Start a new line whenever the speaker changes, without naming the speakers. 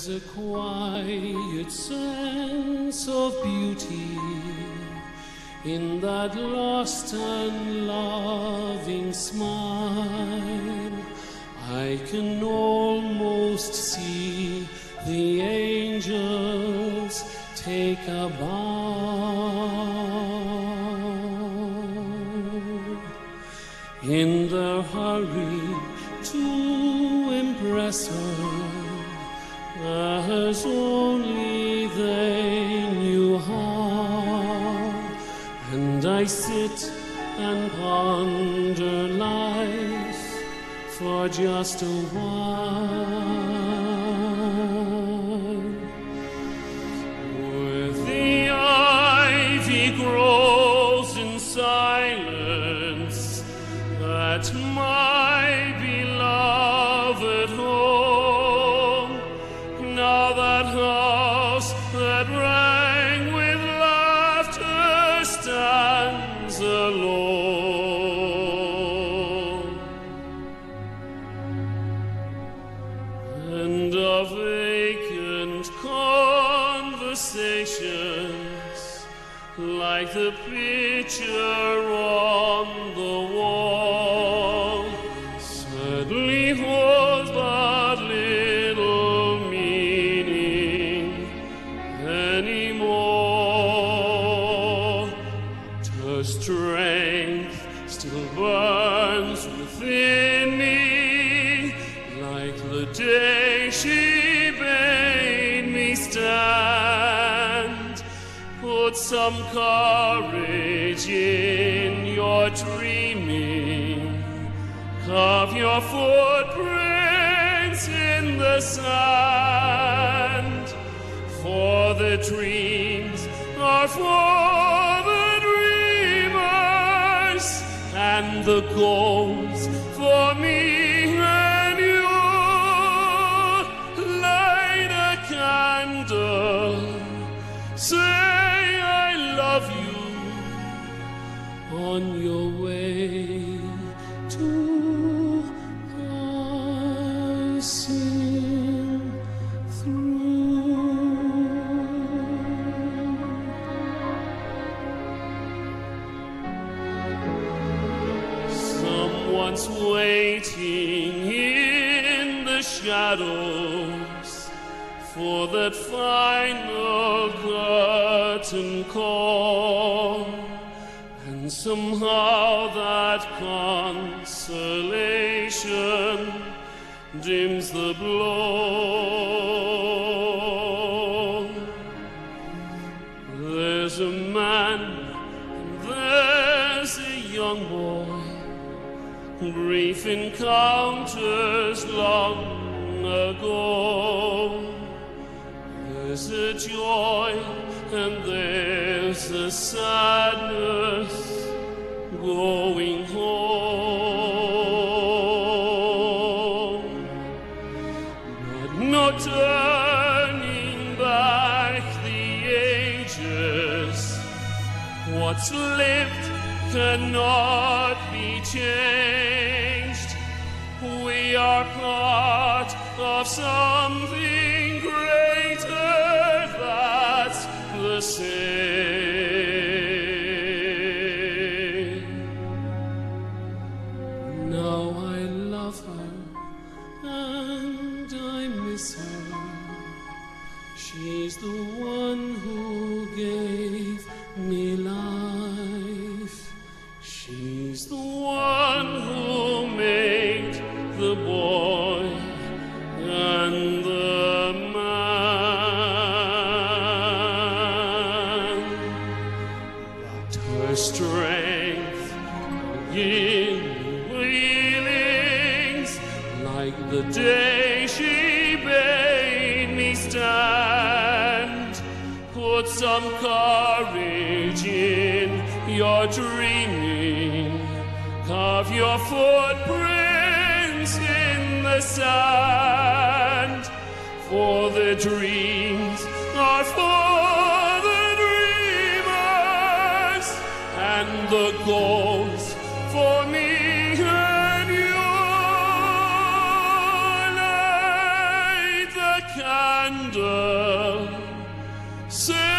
There's a quiet sense of beauty in that lost and loving smile. I can almost see the angels take a bow in their hurry to impress her, as only they knew how. And I sit and ponder life for just a while. Where the ivy grows in silence at my beloved home, now that house that rang with laughter stands alone, and of vacant conversations, like the picture on the wall, sadly holds but little meaning anymore. Her strength still burns within me, like the day she bade me stand. Put some courage in your dreaming, carve your footprints in the sand, for the dreams are for the dreamers, and the goals for me and you. Light a candle, say I love you on your way to passing through. Someone's waiting in the shadows for that final curtain call, and somehow that consolation dims the blow. There's a man and there's a young boy, brief encounters long ago. There's a joy and there's a sadness going home, but no turning back the ages. What's lived cannot be changed. We are part of something greater that's the same. Now I love her and I miss her. She's the one who gave me life. She's the one who made the boy and the man. But her strength in wheelings, like the day she bade me stand. Put some courage in your dreaming, carve your footprints in the sand, for the dreams are for the dreamers, and the goals for me and you. Light the candle. wonder. Say